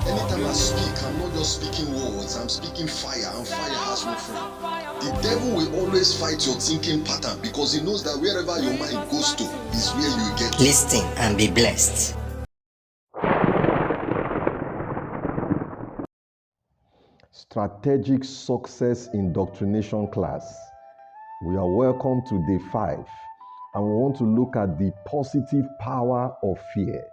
Anytime I speak, I'm not just speaking words, I'm speaking fire, and fire has no friend. The devil will always fight your thinking pattern because he knows that wherever your mind goes to is where you get. Listen and be blessed. Strategic Success Indoctrination class. We are welcome to day 5, and we want to look at the positive power of fear.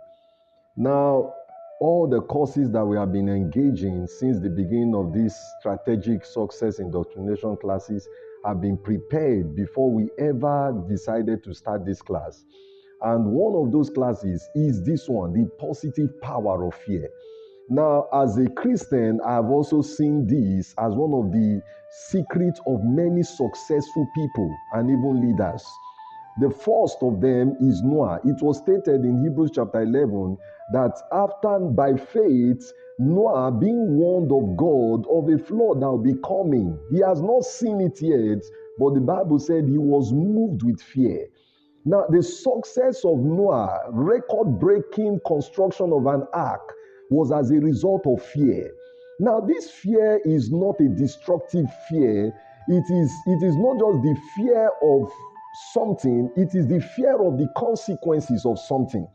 Now, all the courses that we have been engaging since the beginning of these Strategic Success Indoctrination classes have been prepared before we ever decided to start this class. And one of those classes is this one, the positive power of fear. Now, as a Christian, I have also seen this as one of the secrets of many successful people and even leaders. The first of them is Noah. It was stated in Hebrews chapter 11 that after, by faith, Noah being warned of God of a flood that will be coming. He has not seen it yet, but the Bible said he was moved with fear. Now, the success of Noah, record-breaking construction of an ark, was as a result of fear. Now, this fear is not a destructive fear. It is not just the fear of something, it is the fear of the consequences of something.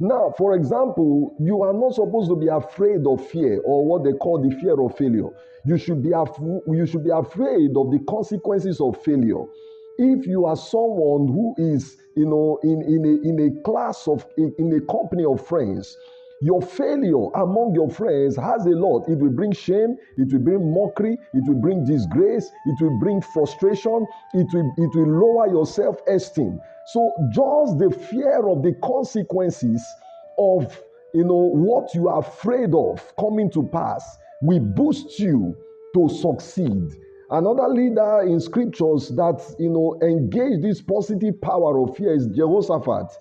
Now, for example, you are not supposed to be afraid of fear or what they call the fear of failure. You should be afraid of the consequences of failure. If you are someone who is, in a class of, in a company of friends, your failure among your friends has a lot. It will bring shame, it will bring mockery, it will bring disgrace, it will bring frustration, it will lower your self-esteem. So just the fear of the consequences of what you are afraid of coming to pass will boost you to succeed. Another leader in scriptures that engaged this positive power of fear is Jehoshaphat.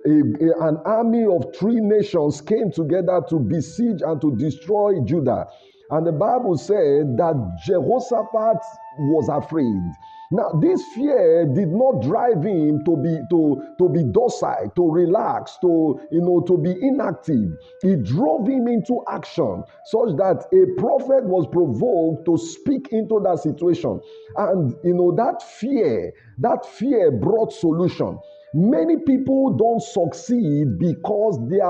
An army of 3 nations came together to besiege and to destroy Judah. And the Bible said that Jehoshaphat was afraid. Now, this fear did not drive him to be docile, to relax, to be inactive. It drove him into action, such that a prophet was provoked to speak into that situation. And that fear brought solution. Many people don't succeed because they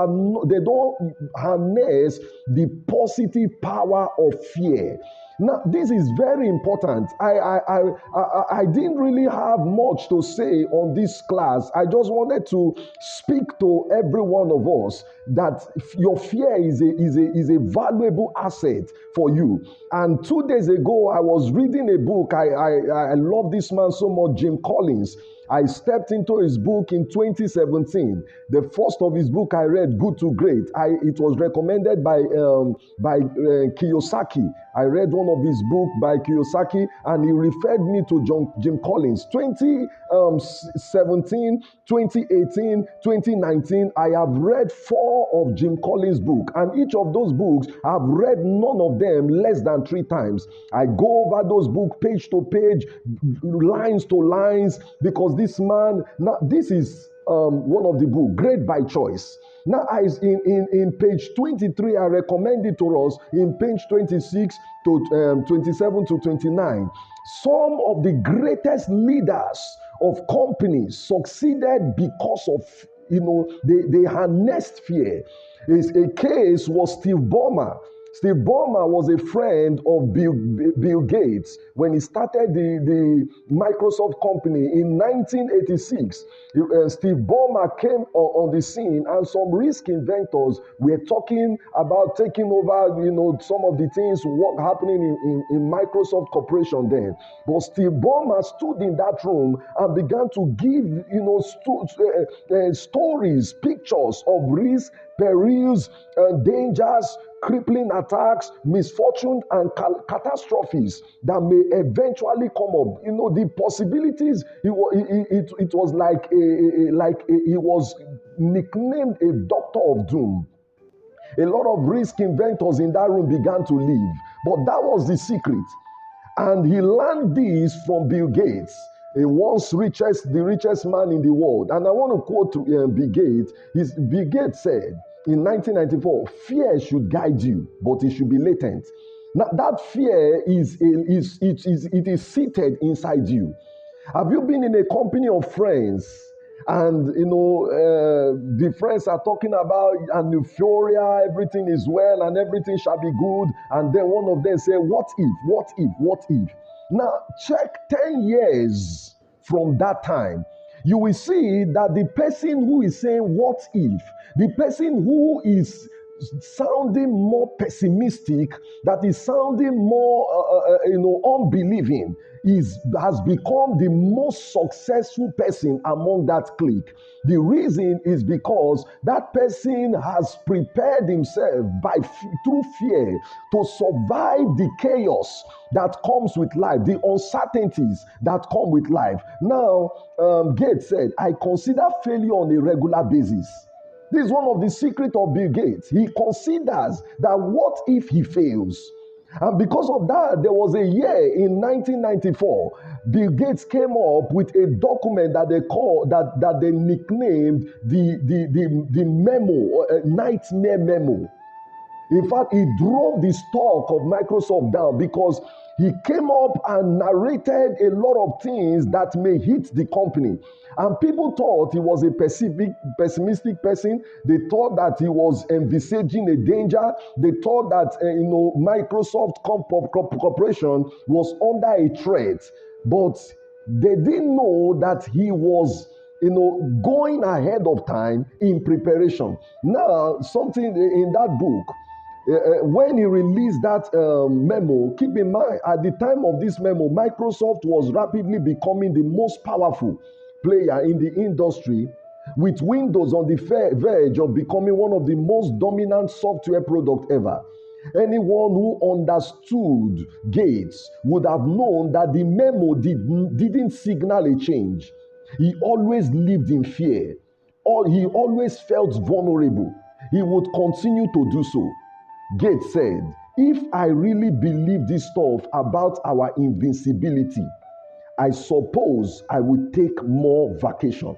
don't harness the positive power of fear. Now, this is very important. I didn't really have much to say on this class. I just wanted to speak to every one of us that your fear is a valuable asset for you. And 2 days ago, I was reading a book. I love this man so much, Jim Collins. I stepped into his book in 2017. The first of his book I read, Good to Great. It was recommended by Kiyosaki. I read one of his books by Kiyosaki, and he referred me to Jim Collins. 2017, 2018, 2019, I have read 4 of Jim Collins' books, and each of those books, I've read none of them less than 3 times. I go over those books page to page, lines to lines, because this man, now this is one of the books, Great by Choice. Now, in page 23, I recommend it to us. In page 26 to 27 to 29, some of the greatest leaders of companies succeeded because of they harnessed fear. A case was Steve Ballmer. Steve Ballmer was a friend of Bill Gates when he started the Microsoft company in 1986. Steve Ballmer came on the scene, and some risk inventors were talking about taking over, some of the things happening in Microsoft Corporation then. But Steve Ballmer stood in that room and began to give, stories, pictures of risk, perils, dangers, crippling attacks, misfortune, and catastrophes that may eventually come up. The possibilities. It was like he was nicknamed a doctor of doom. A lot of risk inventors in that room began to leave, but that was the secret. And he learned this from Bill Gates, the richest man in the world. And I want to quote Bill Gates. Bill Gates said, in 1994, fear should guide you, but it should be latent. Now, that fear it is seated inside you. Have you been in a company of friends and the friends are talking about an euphoria, everything is well and everything shall be good, and then one of them say, what if, what if, what if? Now check 10 years from that time, you will see that the person who is saying what if, the person who is sounding more pessimistic, that is sounding more unbelieving, has become the most successful person among that clique. The reason is because that person has prepared himself through fear to survive the chaos that comes with life, the uncertainties that come with life. Now, Gates said, I consider failure on a regular basis. This is one of the secrets of Bill Gates. He considers that what if he fails? And because of that, there was a year in 1994, Bill Gates came up with a document that they nicknamed the memo, or nightmare memo. In fact, he drove the stock of Microsoft down because he came up and narrated a lot of things that may hit the company. And people thought he was a pessimistic person. They thought that he was envisaging a danger. They thought that Microsoft Corporation was under a threat. But they didn't know that he was going ahead of time in preparation. Now, something in that book, when he released that memo, keep in mind, at the time of this memo, Microsoft was rapidly becoming the most powerful player in the industry, with Windows on the verge of becoming one of the most dominant software products ever. Anyone who understood Gates would have known that the memo didn't signal a change. He always lived in fear, or he always felt vulnerable. He would continue to do so. Gates said, if I really believe this stuff about our invincibility, I suppose I would take more vacation.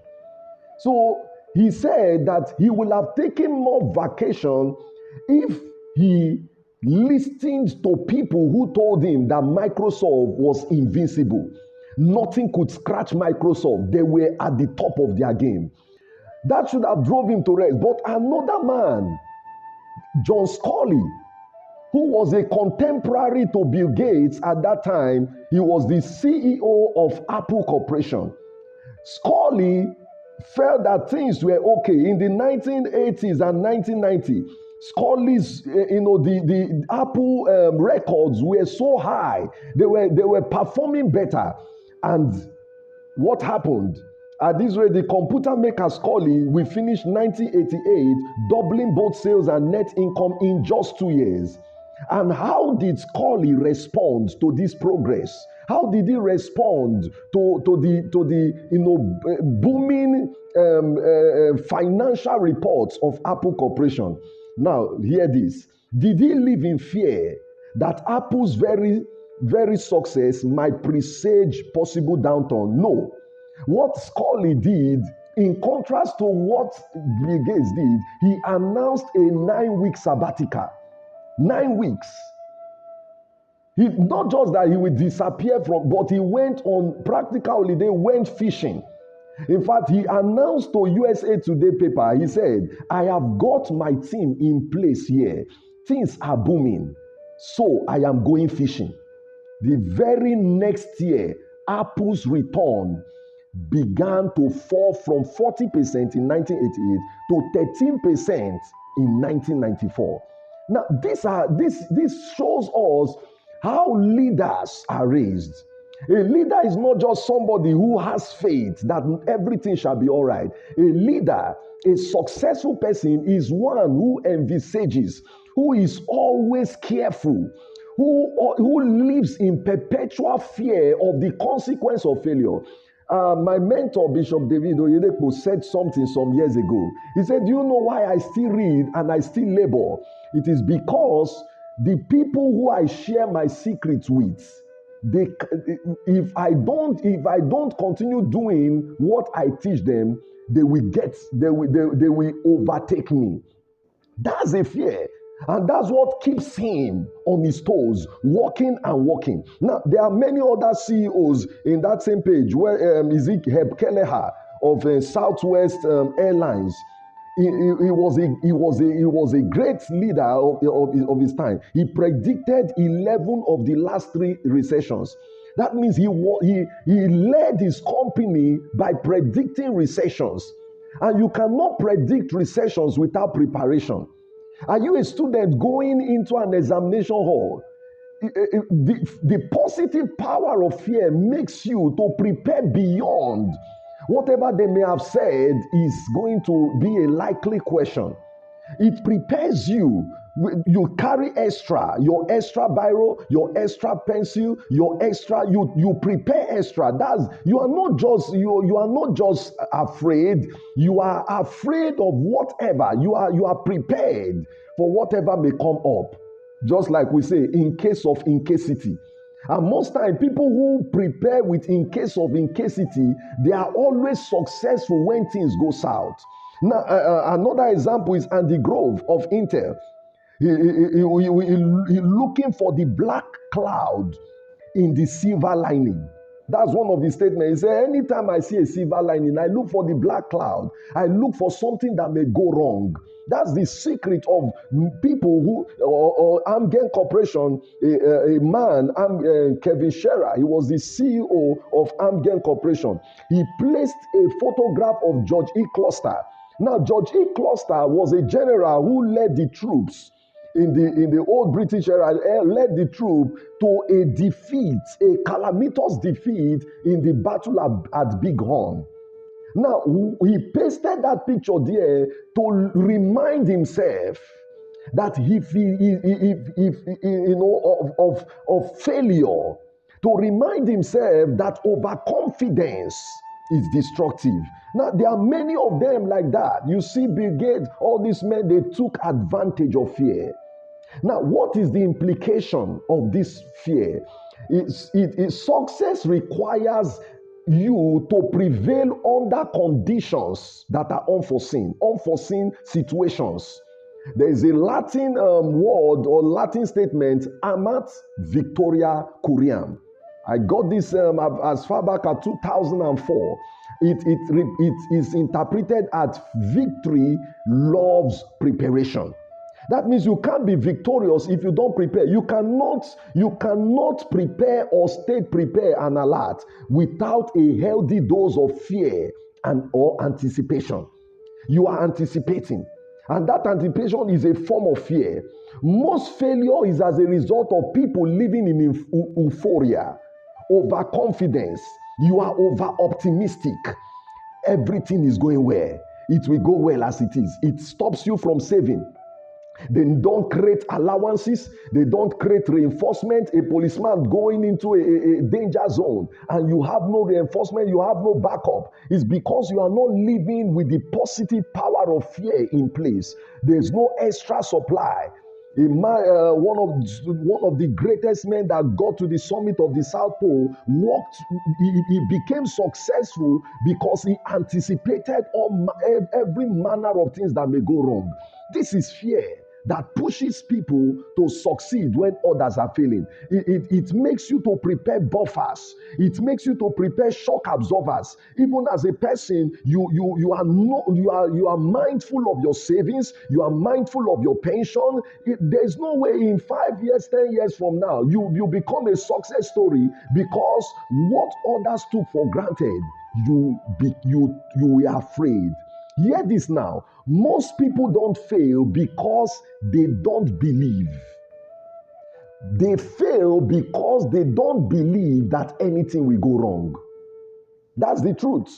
So he said that he will have taken more vacation if he listened to people who told him that Microsoft was invincible. Nothing could scratch Microsoft. They were at the top of their game. That should have drove him to rest. But another man, John Scully, who was a contemporary to Bill Gates at that time, he was the CEO of Apple Corporation. Scully felt that things were okay in the 1980s and 1990s. Scully's, the Apple records were so high; they were performing better. And what happened? At this rate, the computer maker Scully, we finished 1988, doubling both sales and net income in just 2 years. And how did Scully respond to this progress? How did he respond to the booming financial reports of Apple Corporation? Now, hear this. Did he live in fear that Apple's very success might presage possible downturn? No. What Scully did, in contrast to what Bill Gates did, he announced a 9-week sabbatical. 9 weeks. He not just that he would disappear from, but he went on practical holiday, went fishing. In fact, he announced to USA Today paper, he said, I have got my team in place here. Things are booming. So I am going fishing. The very next year, Apple's return began to fall from 40% in 1988 to 13% in 1994. Now, this shows us how leaders are raised. A leader is not just somebody who has faith that everything shall be all right. A leader, a successful person, is one who envisages, who is always careful, who lives in perpetual fear of the consequence of failure. My mentor, Bishop David Oyedepo, said something some years ago. He said, do you know why I still read and I still labor? It is because the people who I share my secrets with, if I don't continue doing what I teach them, they will overtake me. That's a fear. And that's what keeps him on his toes, walking and walking. Now, there are many other CEOs in that same page where Heb Kelleher of Southwest Airlines. He was a great leader of his time. He predicted 11 of the last 3 recessions. That means he led his company by predicting recessions. And you cannot predict recessions without preparation. Are you a student going into an examination hall? The positive power of fear makes you to prepare beyond whatever they may have said is going to be a likely question. It prepares you. You carry extra, your extra biro, your extra pencil, your extra. You prepare extra. You are not just afraid. You are afraid of whatever. You are prepared for whatever may come up. Just like we say, in case of incasity. And most time, people who prepare with in case of incasity, they are always successful when things go south. Now, another example is Andy Grove of Intel. He looking for the black cloud in the silver lining. That's one of his statements. He said, anytime I see a silver lining, I look for the black cloud. I look for something that may go wrong. That's the secret of people who, or Amgen Corporation, a man, Kevin Scherer, he was the CEO of Amgen Corporation. He placed a photograph of George E. Cluster. Now, George E. Cluster was a general who led the troops in the old British era, led the troop to a defeat, a calamitous defeat in the battle at Big Horn. Now, he pasted that picture there to remind himself that of failure, to remind himself that overconfidence is destructive. Now, there are many of them like that. You see Bill Gates, all these men, they took advantage of fear. Now, what is the implication of this fear? Success requires you to prevail under conditions that are unforeseen situations. There is a Latin word or Latin statement, amat victoria curiam. I got this as far back as 2004. It is interpreted as victory loves preparation. That means you can't be victorious if you don't prepare. You cannot prepare or stay prepared and alert without a healthy dose of fear or anticipation. You are anticipating. And that anticipation is a form of fear. Most failure is as a result of people living in euphoria, overconfidence. You are over-optimistic. Everything is going well. It will go well as it is. It stops you from saving. They don't create allowances. They don't create reinforcement. A policeman going into a danger zone and you have no reinforcement, you have no backup. It's because you are not living with the positive power of fear in place. There's no extra supply. One of the greatest men that got to the summit of the South Pole he became successful because he anticipated every manner of things that may go wrong. This is fear that pushes people to succeed when others are failing. It makes you to prepare buffers. It makes you to prepare shock absorbers. Even as a person, you are mindful of your savings. You are mindful of your pension. There's no way in 5 years, 10 years from now, you become a success story because what others took for granted, you were afraid. Hear this now. Most people don't fail because they don't believe. They fail because they don't believe that anything will go wrong. That's the truth.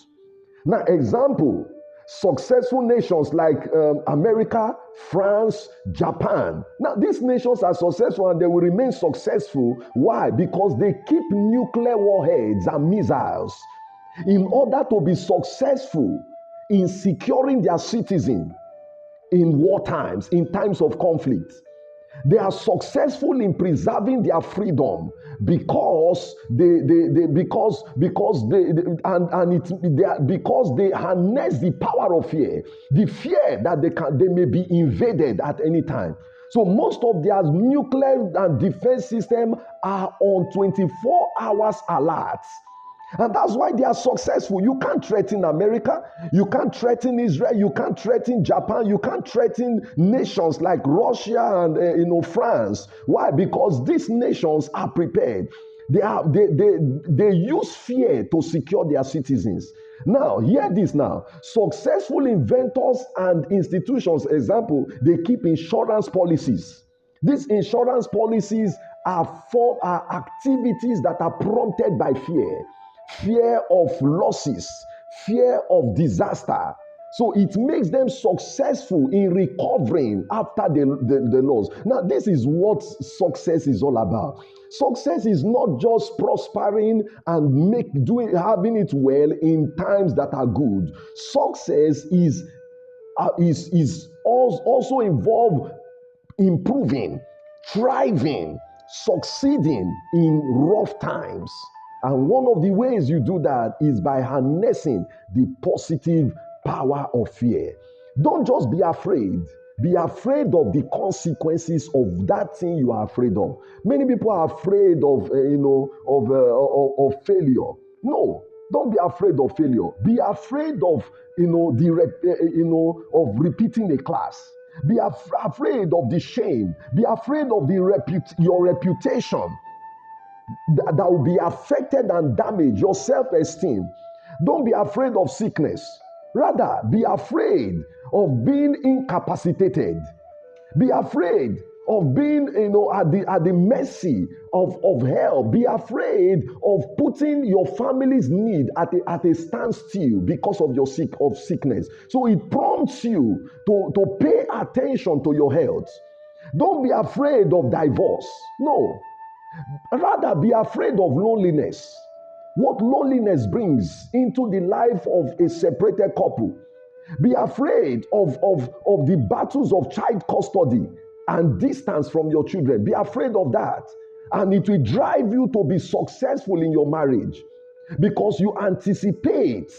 Now, example, successful nations like America, France, Japan. Now, these nations are successful and they will remain successful. Why? Because they keep nuclear warheads and missiles in order to be successful in securing their citizens in war times, in times of conflict. They are successful in preserving their freedom because because they harness the power of fear, the fear that they may be invaded at any time. So most of their nuclear and defense system are on 24 hours alert. And that's why they are successful. You can't threaten America. You can't threaten Israel. You can't threaten Japan. You can't threaten nations like Russia and France. Why? Because these nations are prepared. They use fear to secure their citizens. Now, hear this now. Successful inventors and institutions, example, they keep insurance policies. These insurance policies are activities that are prompted by fear. Fear of losses, fear of disaster. So it makes them successful in recovering after the loss. Now, this is what success is all about. Success is not just prospering and having it well in times that are good. Success is also involve improving, thriving, succeeding in rough times. And one of the ways you do that is by harnessing the positive power of fear. Don't just be afraid. Be afraid of the consequences of that thing you are afraid of. Many people are afraid of failure. No, don't be afraid of failure. Be afraid of of repeating a class. Be afraid of the shame. Be afraid of your reputation that will be affected and damage your self-esteem. Don't be afraid of sickness. Rather, be afraid of being incapacitated. Be afraid of being at the mercy of hell. Be afraid of putting your family's need at a standstill because of your sickness. So it prompts you to pay attention to your health. Don't be afraid of divorce. No. Rather, be afraid of loneliness. What loneliness brings into the life of a separated couple. Be afraid of the battles of child custody and distance from your children. Be afraid of that. And it will drive you to be successful in your marriage because you anticipate,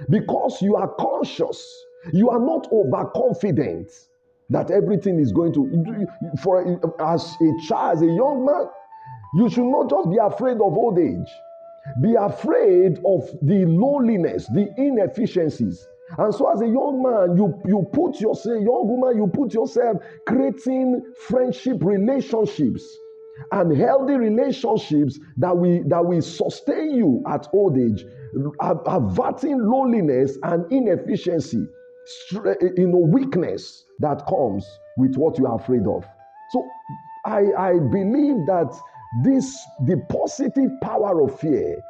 because you are conscious. You are not overconfident that everything is going to, as a child, as a young man, you should not just be afraid of old age. Be afraid of the loneliness, the inefficiencies. And so as a young man, you put yourself, young woman, you put yourself creating friendship relationships and healthy relationships that will sustain you at old age, averting loneliness and inefficiency, weakness that comes with what you are afraid of. So I believe that the positive power of fear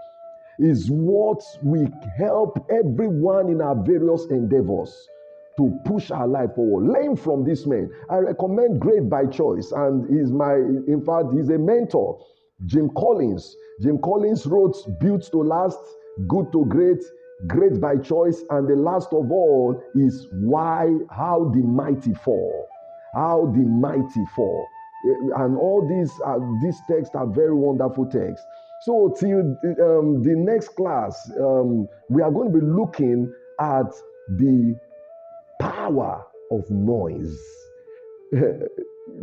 is what will help everyone in our various endeavors to push our life forward. Learn from this man. I recommend Great by Choice, and he's a mentor, Jim Collins. Jim Collins wrote Built to Last, Good to Great, Great by Choice, and the last of all is How the Mighty Fall. How the Mighty Fall. And all these texts are very wonderful texts. So till the next class, we are going to be looking at the power of noise.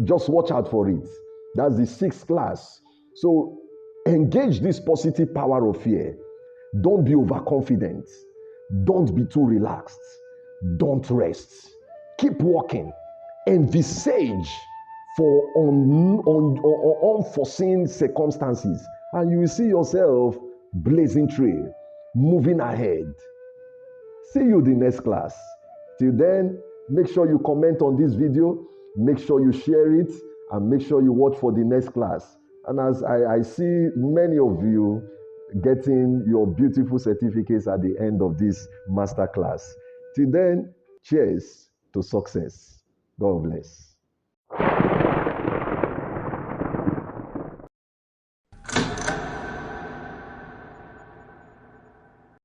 Just watch out for it. That's the 6th class. So engage this positive power of fear. Don't be overconfident. Don't be too relaxed. Don't rest. Keep walking. Envisage for unforeseen circumstances, and you will see yourself blazing trail, moving ahead. See you in the next class. Till then, make sure you comment on this video, make sure you share it, and make sure you watch for the next class. And as I see many of you getting your beautiful certificates at the end of this master class. Till then, cheers to success. God bless.